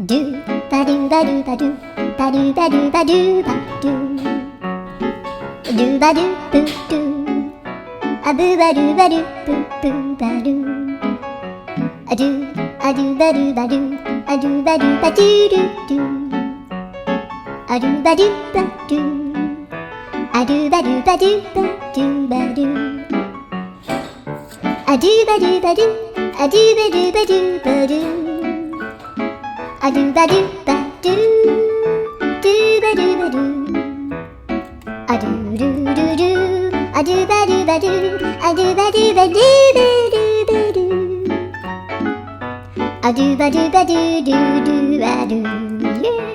ドゥバドゥバドゥバドゥバドゥバドゥバドゥバドゥドゥバドゥブドゥアブバドゥバドゥブブバドゥアドゥアドゥバドゥバドゥアドゥバドゥバドゥドゥドゥアドゥバドゥバドゥアドゥバドゥバドゥバドゥバドゥアドゥバドゥバドゥアドゥバドゥバドゥバドゥアドゥバドゥバドゥドゥバドゥバドゥアドゥルルルアドゥバドゥバドゥアドゥバドゥバドゥバドゥバドゥアドゥバドゥバドゥドゥドゥバドゥ